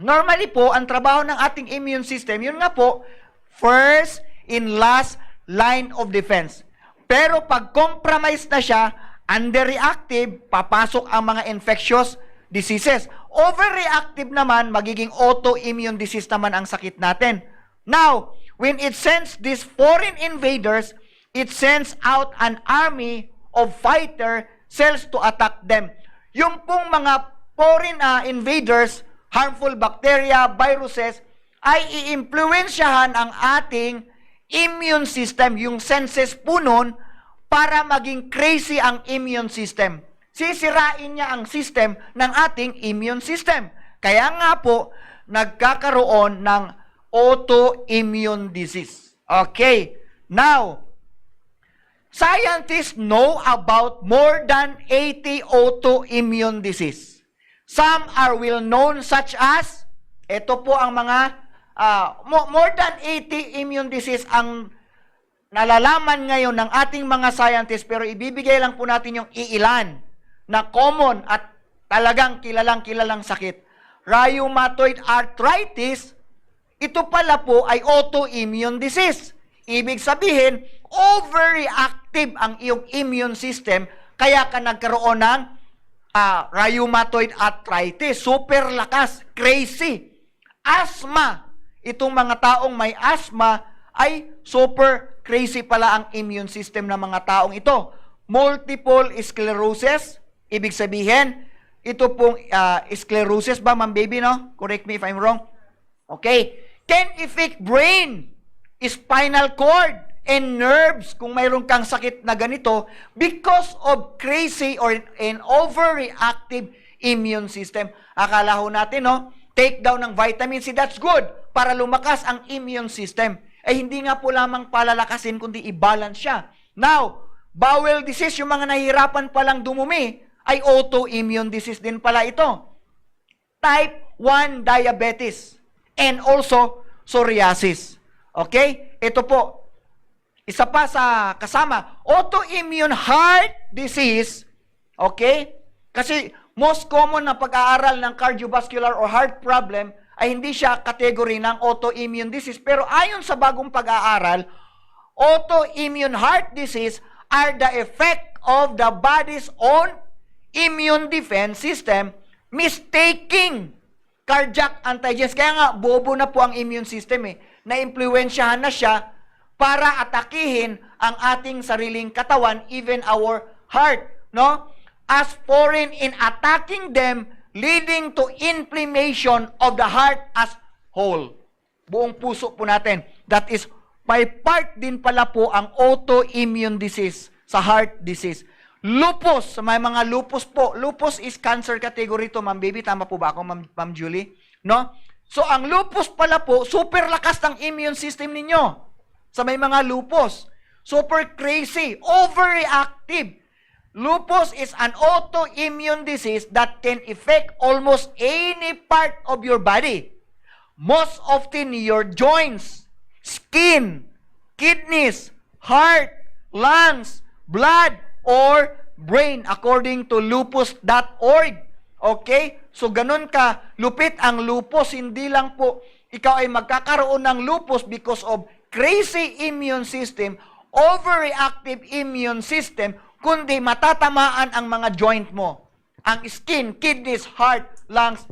Normally po, ang trabaho ng ating immune system, yun nga po, first and last line of defense. Pero pag compromised na siya, underreactive, papasok ang mga infectious diseases. Overreactive naman, magiging autoimmune disease naman ang sakit natin. Now, when it sends these foreign invaders, it sends out an army of fighter cells to attack them. Yung pong mga foreign invaders, harmful bacteria, viruses, ay i-impluensyahan ang ating immune system, yung senses po nun, para maging crazy ang immune system. Sisirain niya ang system ng ating immune system. Kaya nga po, nagkakaroon ng autoimmune disease. Okay. Now, scientists know about more than 80 autoimmune disease. Some are well known such as, ito po ang mga, more than 80 immune disease ang nalalaman ngayon ng ating mga scientists, pero ibibigay lang po natin yung iilan na common at talagang kilalang sakit. Rheumatoid arthritis, ito pala po ay autoimmune disease. Ibig sabihin, overreactive ang iyong immune system, kaya ka nagkaroon ng rheumatoid arthritis, super lakas, crazy. Asthma, itong mga taong may asthma ay super crazy pala ang immune system ng mga taong ito. Multiple sclerosis, ibig sabihin, ito pong sclerosis ba, ma'am baby, no? Correct me if I'm wrong. Okay. Can affect brain, spinal cord, and nerves kung mayroon kang sakit na ganito because of crazy or an overreactive immune system. Akala ho natin, no? Take down ng vitamin C, that's good para lumakas ang immune system. Eh hindi nga po lamang palalakasin kundi i-balance siya. Now, bowel disease, yung mga nahihirapan palang dumumi, ay autoimmune disease din pala ito. Type 1 diabetes and also psoriasis. Okay? Ito po, isa pa sa kasama, autoimmune heart disease, okay? Kasi most common na pag-aaral ng cardiovascular or heart problem ay hindi siya category ng autoimmune disease. Pero ayon sa bagong pag-aaral, autoimmune heart disease are the effect of the body's own immune defense system mistaking cardiac antigens. Kaya nga, bobo na po ang immune system Na-impluensyahan na siya para atakihin ang ating sariling katawan, even our heart, no? As foreign in attacking them, leading to inflammation of the heart as whole. Buong puso po natin. That is, by part din pala po ang autoimmune disease sa heart disease. Lupus, may mga lupus po. Lupus is cancer category to, ma'am baby. Tama po ba ako, ma'am Julie? No? So, ang lupus pala po, super lakas ng immune system ninyo. Sa may mga lupus. Super crazy, overreactive. Lupus is an autoimmune disease that can affect almost any part of your body. Most often your joints, skin, kidneys, heart, lungs, blood, or brain according to lupus.org. Okay? So ganun ka lupit ang lupus. Hindi lang po ikaw ay magkakaroon ng lupus because of crazy immune system, overreactive immune system, kundi matatamaan ang mga joint mo. Ang skin, kidneys, heart, lungs,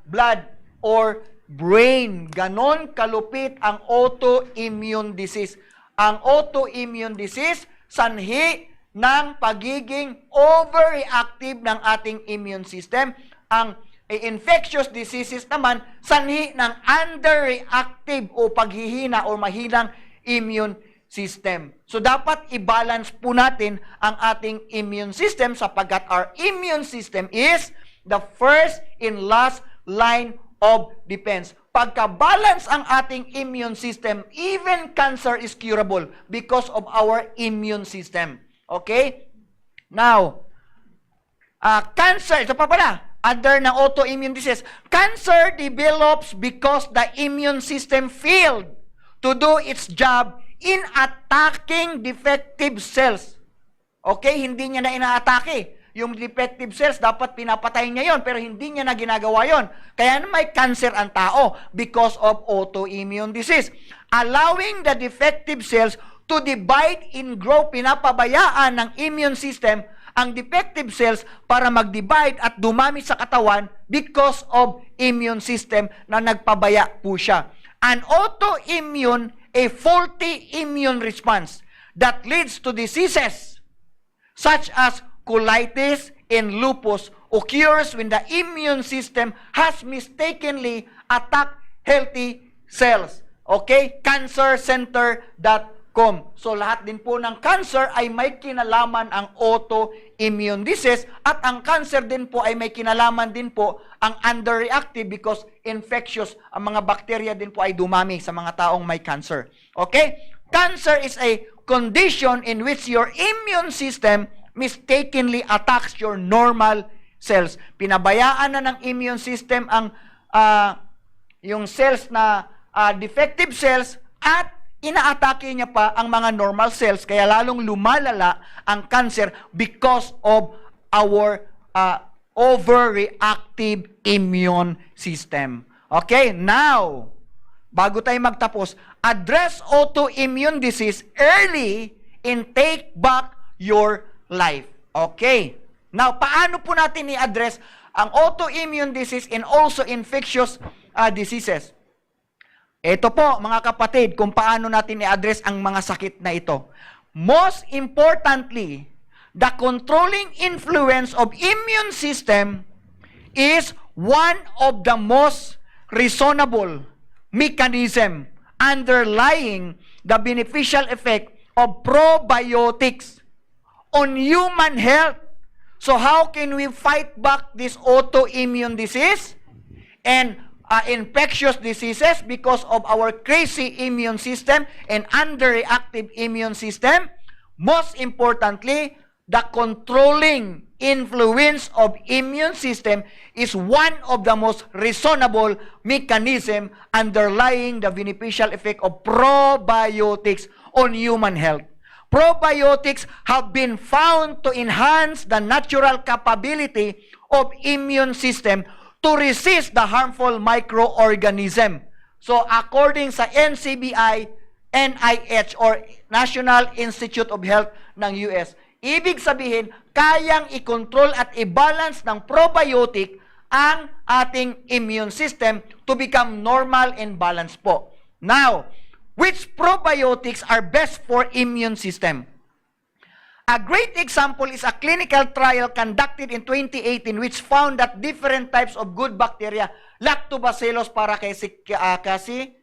blood, or brain. Ganon kalupit ang autoimmune disease. Ang autoimmune disease, sanhi ng pagiging overreactive ng ating immune system. Ang infectious diseases naman, sanhi ng underreactive o paghihina o mahinang immune system. So, dapat i-balance po natin ang ating immune system sapagkat our immune system is the first and last line of defense. Pagka-balance ang ating immune system, even cancer is curable because of our immune system. Okay? Now, cancer, ito pa pala, under ng autoimmune disease, cancer develops because the immune system failed to do its job in attacking defective cells. Okay? Hindi niya na inaatake. Yung defective cells, dapat pinapatay niya yon, pero hindi niya na ginagawa yon. Kaya may cancer ang tao because of autoimmune disease. Allowing the defective cells to divide and grow, pinapabayaan ng immune system ang defective cells para mag-divide at dumami sa katawan because of immune system na nagpabaya po siya. An autoimmune, a faulty immune response that leads to diseases such as colitis and lupus occurs when the immune system has mistakenly attacked healthy cells. Okay? Cancercenter.com. So lahat din po ng cancer ay may kinalaman ang autoimmune disease at ang cancer din po ay may kinalaman din po ang underreactive because infectious. Ang mga bakterya din po ay dumami sa mga taong may cancer. Okay? Cancer is a condition in which your immune system mistakenly attacks your normal cells. Pinabayaan na ng immune system ang yung cells na defective cells at inaatake niya pa ang mga normal cells kaya lalong lumalala ang cancer because of our overreactive immune system. Okay, now, bago tayo magtapos, address autoimmune disease early and take back your life. Okay. Now, paano po natin i-address ang autoimmune disease and also infectious diseases? Ito po, mga kapatid, kung paano natin i-address ang mga sakit na ito. Most importantly, the controlling influence of immune system is one of the most reasonable mechanism underlying the beneficial effect of probiotics on human health. So how can we fight back this autoimmune disease and infectious diseases because of our crazy immune system and underreactive immune system? Most importantly, the controlling influence of immune system is one of the most reasonable mechanism underlying the beneficial effect of probiotics on human health. Probiotics have been found to enhance the natural capability of immune system to resist the harmful microorganism. So according sa NCBI, NIH or National Institute of Health ng US, ibig sabihin, kayang i-control at i-balance ng probiotic ang ating immune system to become normal and balanced po. Now, which probiotics are best for immune system? A great example is a clinical trial conducted in 2018 which found that different types of good bacteria, Lactobacillus paracasi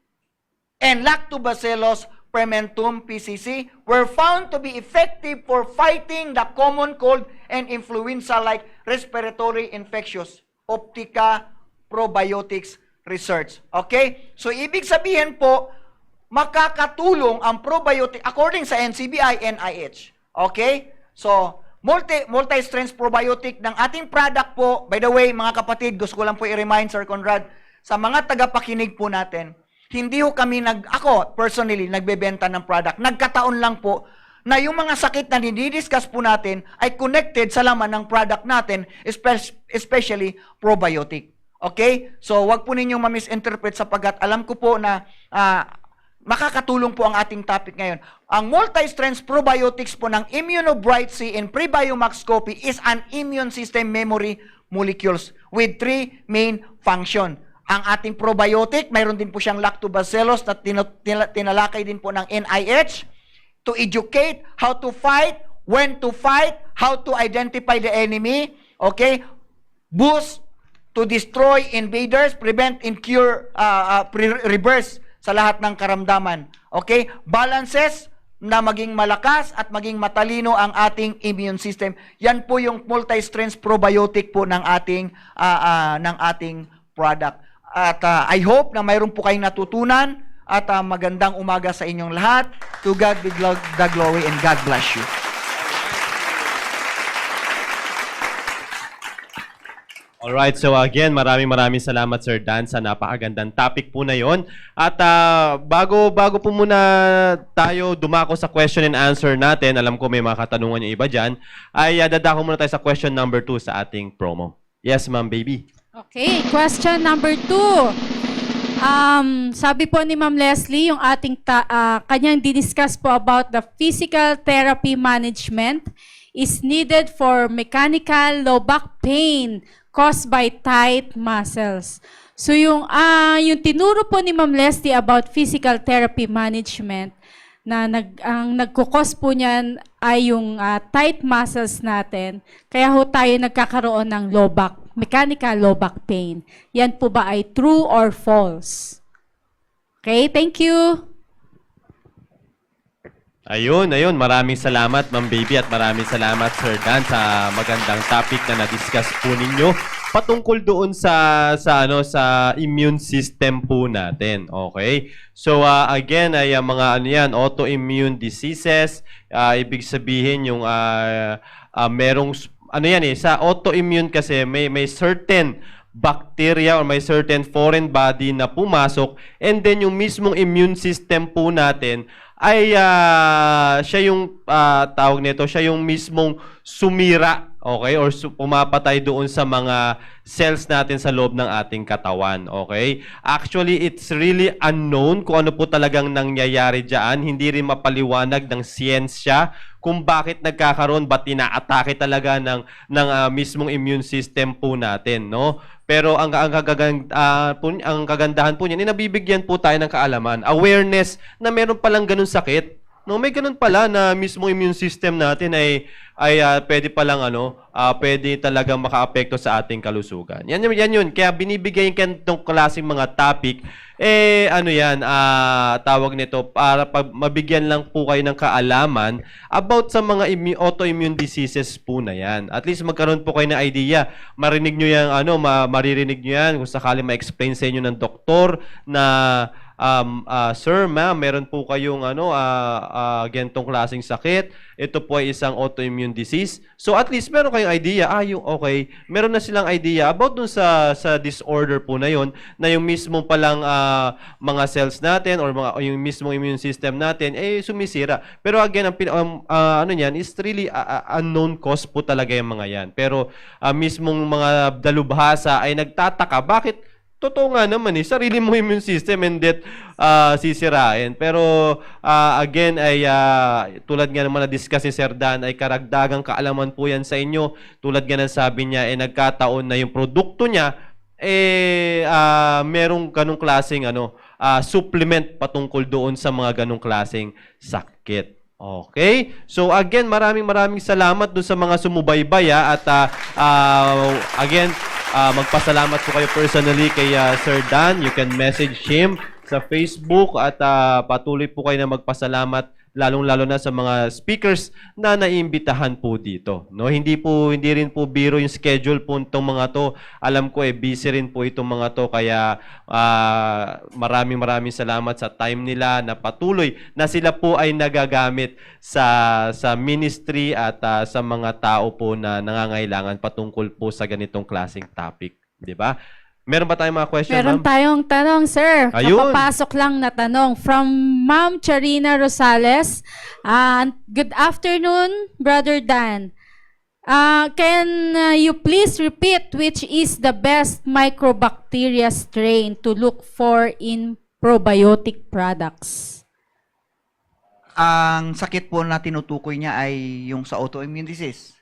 and Lactobacillus fermentum PCC, were found to be effective for fighting the common cold and influenza-like respiratory infections. Optica Probiotics Research. Okay? So, ibig sabihin po, makakatulong ang probiotic according sa NCBI, NIH. Okay? So, multi-strength probiotic ng ating product po. By the way, mga kapatid, gusto ko lang po i-remind, Sir Conrad, sa mga tagapakinig po natin, hindi ho kami ako, personally, nagbebenta ng product. Nagkataon lang po na yung mga sakit na dinidiscuss po natin ay connected sa laman ng product natin, especially probiotic. Okay? So, wag po ninyong ma-misinterpret sapagkat alam ko po na makakatulong po ang ating topic ngayon. Ang multi-strength probiotics po ng Immunobright C and Prebiomax Copy is an immune system memory molecules with three main function. Ang ating probiotic, mayroon din po siyang lactobacillus na tinalakay din po ng NIH to educate how to fight, when to fight, how to identify the enemy, okay? Boost to destroy invaders, prevent and cure, reverse sa lahat ng karamdaman. Okay? Balances na maging malakas at maging matalino ang ating immune system. Yan po yung multi-strength probiotic po ng ating product. At I hope na mayroon po kayong natutunan at magandang umaga sa inyong lahat. To God be the glory and God bless you. Alright, so again, maraming salamat Sir Dan sa napakagandang topic po na yon. At bago po muna tayo dumako sa question and answer natin, alam ko may mga katanungan yung iba dyan, ay dadako muna tayo sa question number 2 sa ating promo. Yes, ma'am, baby. Okay, question number 2. Sabi po ni Ma'am Leslie, yung ating kanyang diniscuss po about the physical therapy management is needed for mechanical low back pain caused by tight muscles. So yung tinuro po ni Ma'am Leslie about physical therapy management na ang nagkukos po niyan ay yung tight muscles natin. Kaya ho tayo nagkakaroon ng low back, mechanical low back pain. Yan po ba ay true or false? Okay, thank you. Ayun. Maraming salamat, Ma'am Baby, at maraming salamat, Sir Dan, sa magandang topic na na-discuss po ninyo patungkol doon sa immune system po natin. Okay? So, again, ay mga autoimmune diseases. Ibig sabihin yung merong, sa autoimmune kasi may certain bacteria or may certain foreign body na pumasok, and then yung mismong immune system po natin ay siya yung tawag nito, siya yung mismong sumira, okay? Or pumapatay doon sa mga cells natin sa loob ng ating katawan, okay? Actually, it's really unknown kung ano po talagang nangyayari diyan. Hindi rin mapaliwanag ng siyensya kung bakit nagkakaroon, ba't inaatake talaga ng mismong immune system po natin, no? Pero ang kagandahan po niyan, nabibigyan po tayo ng kaalaman, awareness na meron palang ganun sakit. No, may ganun pala na mismo immune system natin ay pwede palang pwede talagang makaapekto sa ating kalusugan. Yan yun. Kaya binibigay itong klaseng mga topic tawag nito para mabigyan lang po kayo ng kaalaman about sa mga autoimmune diseases po na yan. At least magkaroon po kayo ng idea. Maririnig nyo yan kung sakali ma-explain sa inyo ng doktor na sir, ma'am, meron po kayong gantong klaseng sakit. Ito po ay isang autoimmune disease. So at least meron kayong idea, meron na silang idea about dun sa disorder po na yon, na yung mismo palang mga cells natin or yung mismong immune system natin sumisira. Pero again, niyan is really unknown cause po talaga yung mga yan. Pero mismong mga dalubhasa ay nagtataka, bakit totoo nga naman sarili mo immune system and that sisirain. Pero again ay tulad nga naman na-discuss ni Sir Dan, ay karagdagang kaalaman po yan sa inyo. Tulad nga ng sabi niya, nagkataon na yung produkto niya merong ganong klaseng supplement patungkol doon sa mga ganong klaseng sakit. Okay? So again, maraming salamat doon sa mga sumubaybay at again, magpasalamat po kayo personally kay Sir Dan. You can message him sa Facebook at patuloy po kayo na magpasalamat lalong-lalo na sa mga speakers na naiimbitahan po dito. No, hindi rin po biro yung schedule po itong mga to. Alam ko busy rin po itong mga to, kaya maraming salamat sa time nila na patuloy na sila po ay nagagamit sa ministry at sa mga tao po na nangangailangan patungkol po sa ganitong klaseng topic, di ba? Meron ba tayong mga question, Meron ma'am? tayong tanong, sir. Ayun. Kapapasok lang na tanong from Ma'am Charina Rosales. Good afternoon, Brother Dan. Can you please repeat which is the best microbacteria strain to look for in probiotic products? Ang sakit po na tinutukoy niya ay yung sa autoimmune disease.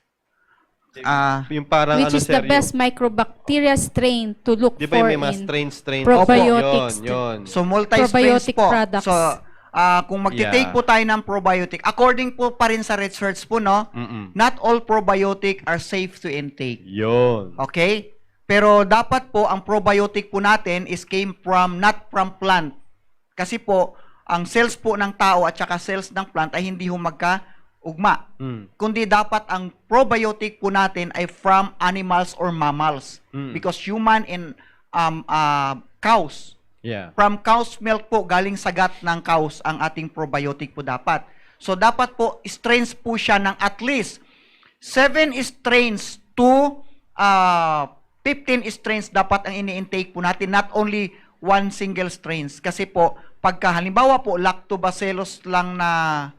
Yung parang Which is the best microbacteria strain to look di ba for yung may mga in strain? probiotics. Yun. So multi-strains Probiotic po. products. So kung magti-take po tayo ng probiotic, according po pa rin sa research po, no, not all probiotic are safe to intake. Yun. Okay? Pero dapat po ang probiotic po natin is came from not from plant. Kasi po ang cells po ng tao at saka cells ng plant ay hindi magkaugma. Kundi dapat ang probiotic po natin ay from animals or mammals. Because human and cows. Yeah. From cow's milk po, galing sa gut ng cows ang ating probiotic po dapat. So dapat po, strains po siya ng at least 7 strains to 15 strains dapat ang ini-intake po natin, not only one single strains. Kasi po, pagka halimbawa po, lactobacillus lang na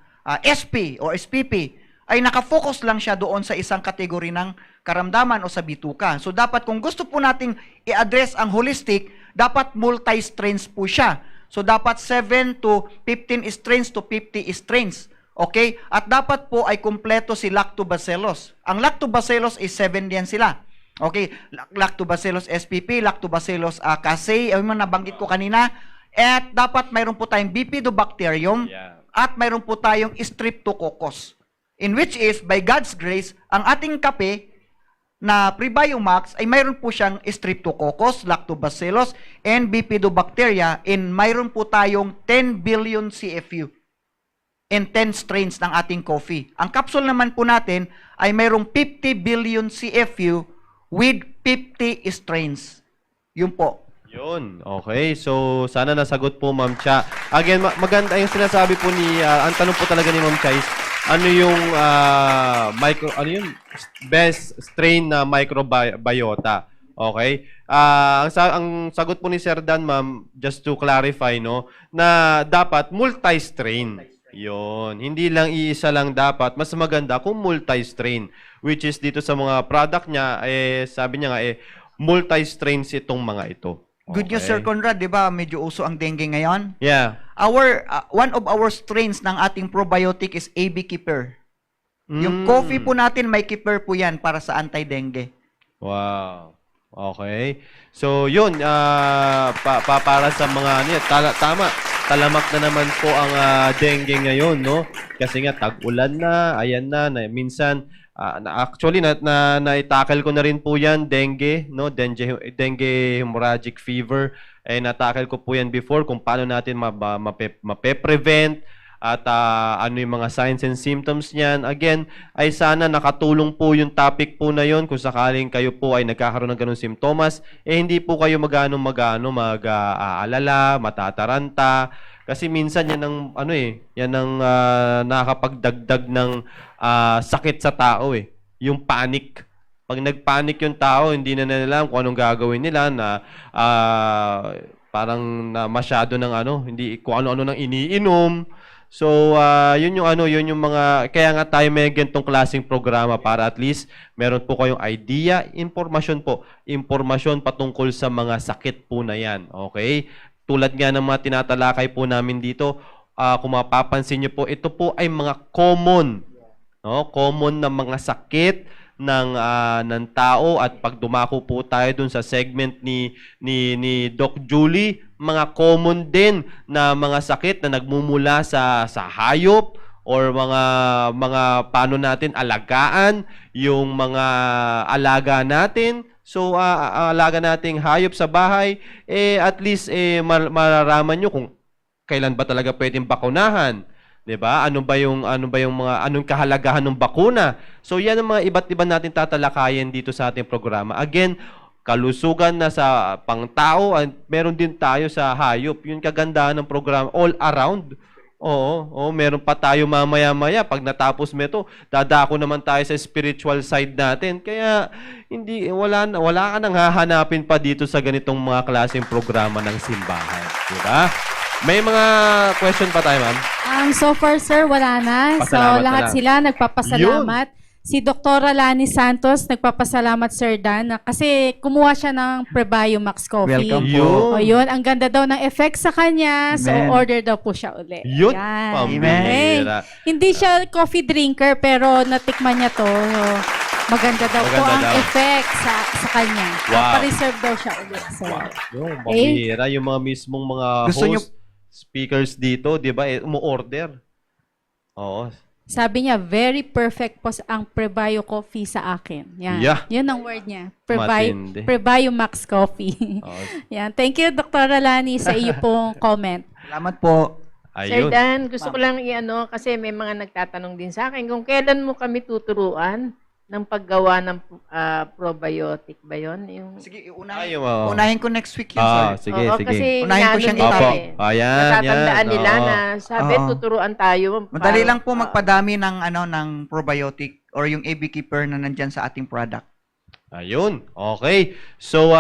SP o SPP, ay nakafocus lang siya doon sa isang kategory ng karamdaman o sa bituka. So dapat kung gusto po nating i-address ang holistic, dapat multi-strains po siya. So dapat 7 to 15 strains to 50 strains. Okay? At dapat po ay kumpleto si Lactobacillus. Ang Lactobacillus is 7 yan sila. Okay? Lactobacillus SPP, Lactobacillus casei, yung mga nabanggit ko kanina. At dapat mayroon po tayong Bifidobacterium. Yeah. At mayroon po tayong Streptococcus. In which is, by God's grace, ang ating kape na Prebiomax ay mayroon po siyang Streptococcus, Lactobacillus, and Bifidobacteria, and mayroon po tayong 10 billion CFU and 10 strains ng ating coffee. Ang capsule naman po natin ay mayroong 50 billion CFU with 50 strains. Yun po. Yun. Okay. So, sana nasagot po, Ma'am Cha. Again, maganda yung sinasabi po ni, ang tanong po talaga ni Ma'am Cha is, ano yung best strain na microbiota? Okay? Ang sagot po ni Sir Dan, Ma'am, just to clarify, no, na dapat multi-strain. Yun. Hindi lang iisa lang dapat. Mas maganda kung multi-strain. Which is dito sa mga product niya, sabi niya nga, multi-strains itong mga ito. Good news, Sir Conrad, di ba? Medyo uso ang dengue ngayon. Yeah. One of our strains ng ating probiotic is AB Keeper. Yung coffee po natin, may keeper po yan para sa anti-dengue. Wow. Okay. So, yun. Para sa mga, tama. Talamak na naman po ang dengue ngayon, no? Kasi nga, tag-ulan na, ayan na minsan, actually, na-tackle ko na rin po yan, dengue, no? Dengue hemorrhagic fever. Na-tackle ko po yan before kung paano natin mape-prevent at ano yung mga signs and symptoms niyan. Again, ay sana nakatulong po yung topic po na yon kung sakaling kayo po ay nagkakaroon ng ganung simptomas, hindi po kayo mag-aalala, matataranta. Kasi minsan yan ang nakakapagdagdag ng sakit sa tao yung panic. Pag nagpanic yung tao, hindi na nila alam kung anong gagawin nila na parang masyado ng hindi kung ano-ano nang iniinom. So, yun yung mga, kaya nga tayo may ganitong klaseng programa para at least meron po kayong idea, impormasyon patungkol sa mga sakit po na yan. Okay? Tulad nga ng mga tinatalakay po namin dito, kung mapapansin nyo po, ito po ay mga common, no? Common na mga sakit ng tao, at pag dumako po tayo dun sa segment ni Doc Julie, mga common din na mga sakit na nagmumula sa hayop or mga paano natin alagaan yung mga alaga natin. So alaga nating hayop sa bahay, at least mararaman nyo kung kailan ba talaga pwedeng bakunahan. 'Di ba? Ano ba yung mga anong kahalagahan ng bakuna? So yan ang mga iba't iba natin tatalakayin dito sa ating programa. Again, kalusugan na sa pangtao, meron din tayo sa hayop. Yung kagandahan ng programa all around. Oo, meron pa tayo mamaya-maya pag natapos mo ito, dadako naman tayo sa spiritual side natin. Kaya wala ka nang hahanapin pa dito sa ganitong mga klaseng programa ng simbahan, 'di ba? May mga question pa tayo, ma'am? So far, sir, wala na. So, Pasalamat na lahat lang. sila nagpapasalamat. Si Dr. Lani Santos, nagpapasalamat, Sir Dan, kasi kumuha siya ng Prebiomax Coffee. Welcome Yun. po. O yun, ang ganda daw ng effect sa kanya. So, Amen. order daw po siya uli. Yun. Yan. Pambihira. Hindi siya coffee drinker, pero natikman niya to. Maganda daw po Maganda ang daw. effect sa kanya. Wow. Pa-reserve daw siya ulit, sir. Yung pambihira, yung mga mismong mga Gusto nyo- speakers dito, 'di ba? Umu-order. Oo. Sabi niya, very perfect po ang Prebio Coffee sa akin. Yan. Yeah. Yun ang word niya. Matindi. Prebiomax Coffee. Oo. Yan. Thank you, Dr. Lani, sa iyo pong comment. Salamat po. Sir Ayun. Dan, gusto ko lang kasi may mga nagtatanong din sa akin kung kailan mo kami tuturuan ng paggawa ng probiotic ba yon? Yung, Sige, Ay, oo. unahin ko next week yun, Ah, sir. sige, Oo, sige. kasi Unahin ko inaano siyang nila Opo. eh. Ayan, Natatandaan yan. nila Oo. na sabi, Oo. tuturuan tayo. Madali para- lang po magpadami ng ng probiotic or yung AB Keeper na nandyan sa ating product. Ayun. Okay. So,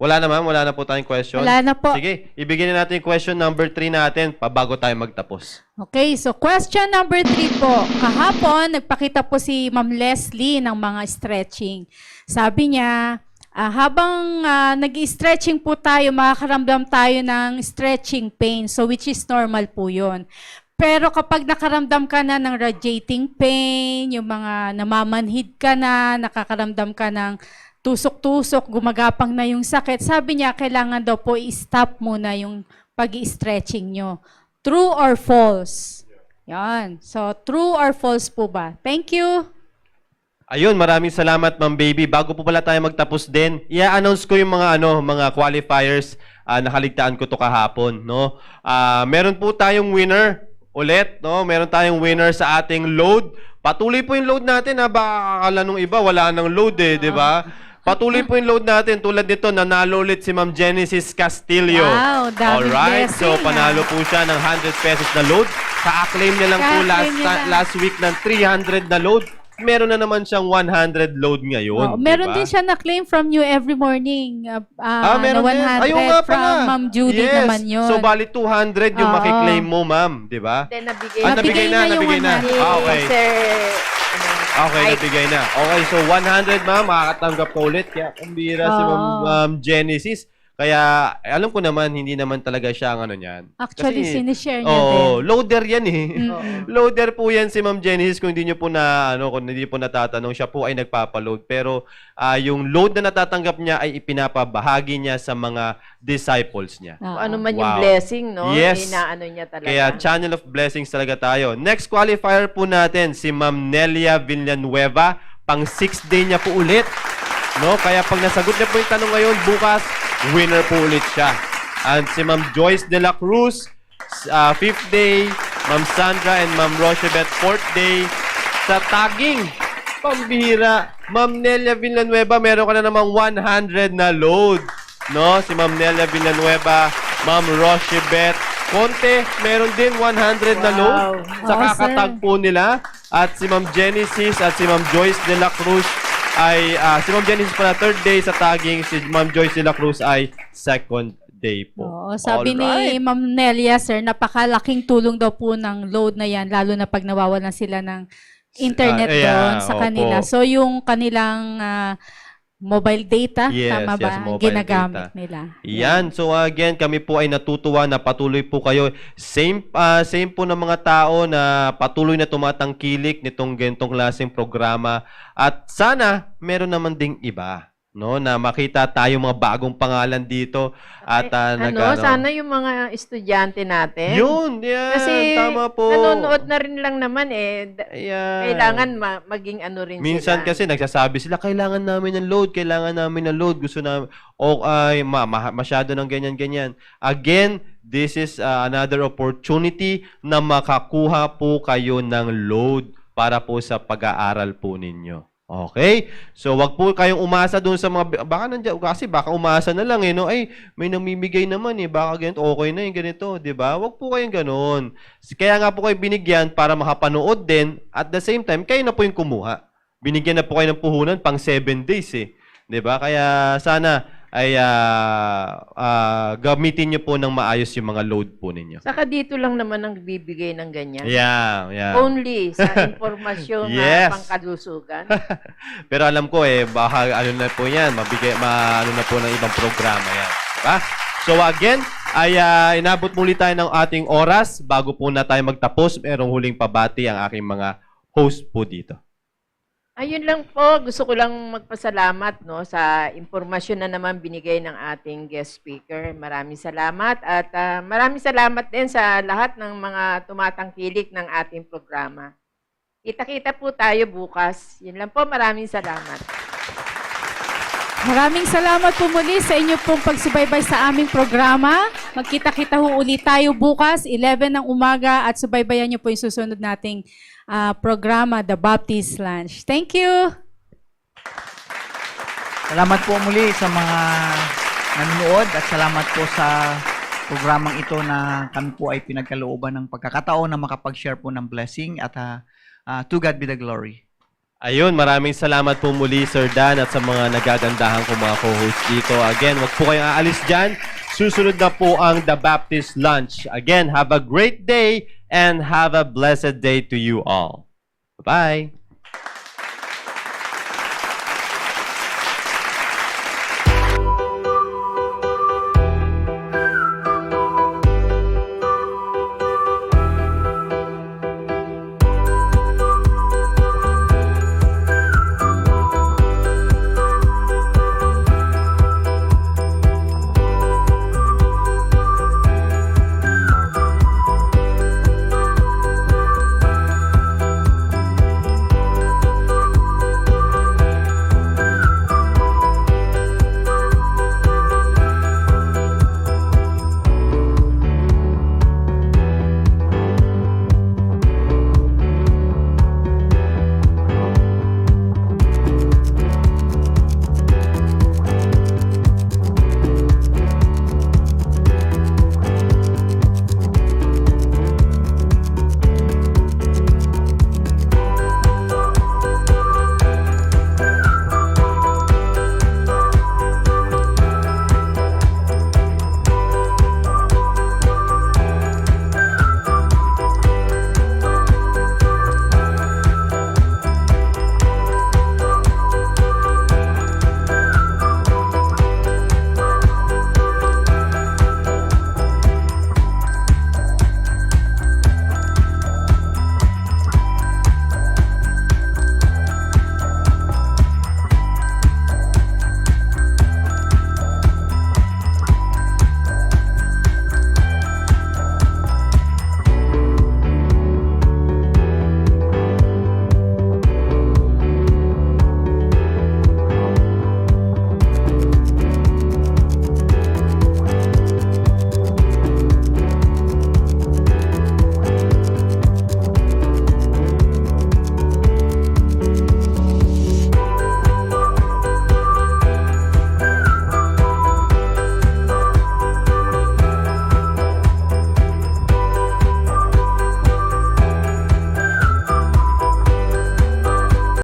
wala na ma'am. Wala na po tayong question. Wala na po. Sige, ibigyan na natin yung question number 3 natin bago tayo magtapos. Okay, so question number 3 po. Kahapon, nagpakita po si Ma'am Leslie ng mga stretching. Sabi niya, habang nag-stretching po tayo, makakaramdam tayo ng stretching pain. So, which is normal po yun. Pero kapag nakaramdam ka na ng radiating pain, yung mga namamanhid ka na, nakakaramdam ka ng tusok-tusok, gumagapang na yung sakit, sabi niya, kailangan daw po i-stop muna yung pag-i-stretching nyo. True or false? Yan. So, true or false po ba? Thank you. Ayun, maraming salamat Ma'am Baby. Bago po pala tayo magtapos din, i-announce ko yung mga qualifiers na kaligtaan ko to kahapon, no? Meron po tayong winner ulit, no? Meron tayong winner sa ating load. Patuloy po yung load natin, ha? Baka akala nung iba wala nang load eh, di ba? Patuloy po yung load natin. Tulad nito, nanalo ulit si Ma'am Genesis Castillo. Wow, daming Alright, so blessing, panalo po siya ng 100 pesos na load. Ka-acclaim niya lang po Ka-acclaim niya lang. last week ng 300 na load. Meron na naman siyang 100 load ngayon. Meron diba? din siya na-claim from you every morning. Meron na 100 din. Ayun nga from pala. Ma'am Judy Yes. naman yun. So, bali 200 yung Oo. makiklaim mo, ma'am. Di ba? Then, nabigay, Nabigay na, yung nabigay na. 100. Okay. Sir, Okay, nabigay na. Okay, so 100, ma'am. Makakatanggap ka ulit. Kaya, kumbira si Ma'am Genesis. Kaya, alam ko naman, hindi naman talaga siya ang ano niyan. Actually, Kasi, sinishare niya Oo, din. loader yan eh. Mm-mm. Loader po yan si Ma'am Genesis kung hindi niyo po kung hindi po natatanong, siya po ay nagpapaload. Pero yung load na natatanggap niya ay ipinapabahagi niya sa mga disciples niya. kung ano man yung Wow. blessing, no? Yes. Inaano niya talaga. Kaya channel of blessings talaga tayo. Next qualifier po natin, si Ma'am Nelia Villanueva. Pang 6th day niya po ulit. No? Kaya pag nasagot niya po yung tanong ngayon, bukas, winner po ulit siya. And si Ma'am Joyce de la Cruz, 5th day. Ma'am Sandra and Ma'am Rochebet, 4th day. Sa tagging, pambihira. Ma'am Nelia Villanueva, meron ka na namang 100 na load. No? Si Ma'am Nelia Villanueva, Ma'am Rochebet, Conte, meron din 100 na load sa Awesome. kakatagpo nila. At si Ma'am Genesis at si Ma'am Joyce de la Cruz ay, si Ma'am Genesis pala 3rd day sa tagging, si Ma'am Joyce de la Cruz ay 2nd day po. Oo, sabi Alright. ni Ma'am Nelia, sir, napakalaking tulong daw po ng load na yan, lalo na pag nawawalan sila ng internet doon sa opo. kanila. So, yung kanilang mobile data, Yes, tama ba? yes, Ang mobile ginagamit data. nila. Yan. So again, kami po ay natutuwa na patuloy po kayo. Same po ng mga tao na patuloy na tumatangkilik nitong ganitong klaseng programa. At sana meron naman ding iba, no, na makita tayo mga bagong pangalan dito at sana yung mga estudyante natin. Yun, yan. Kasi tama po. nanonood na rin lang naman eh. Ayan. Kailangan maging ano rin Minsan sila. kasi nagsasabi sila, kailangan namin ng load, gusto na, masyado ng ganyan-ganyan. Again, this is another opportunity na makakuha po kayo ng load para po sa pag-aaral po ninyo. Okay? So, wag po kayong umasa doon sa mga, baka umasa na lang eh, no? Ay, may namimigay naman eh, baka ganito, okay na yung ganito, di ba? Wag po kayong ganon. Kaya nga po kayo binigyan para makapanood din, at the same time, kayo na po yung kumuha. Binigyan na po kayo ng puhunan pang 7 days eh. Di ba? Kaya sana ay gamitin nyo po ng maayos yung mga load po ninyo. Saka dito lang naman ang bibigay ng ganyan. Yeah. Only sa informasyon Yes. na pangkalusugan. Pero alam ko baka ano na po yan, ano na po ng ibang programa yan. Diba? So again, ay inabot muli tayo ng ating oras. Bago po na tayo magtapos, merong huling pabati ang aking mga host po dito. Ayun lang po, gusto ko lang magpasalamat sa impormasyon na naman binigay ng ating guest speaker. Maraming salamat at maraming salamat din sa lahat ng mga tumatangkilik ng ating programa. Kita-kita po tayo bukas. Yun lang po, maraming salamat. Maraming salamat po muli sa inyo pong pagsubaybay sa aming programa. Magkita-kita ho ulit tayo bukas, 11 ng umaga, at subaybayan niyo po yung susunod nating programa, The Baptist Lunch. Thank you! Salamat po muli sa mga nanonood at salamat po sa programang ito na kami po ay pinagkalooban ng pagkakataon na makapag-share po ng blessing at to God be the glory. Ayun, maraming salamat po muli, Sir Dan, at sa mga nagagandahan ko mga co-host dito. Again, wag po kayong aalis dyan. Susunod na po ang The Baptist Lunch. Again, have a great day and have a blessed day to you all. Bye-bye!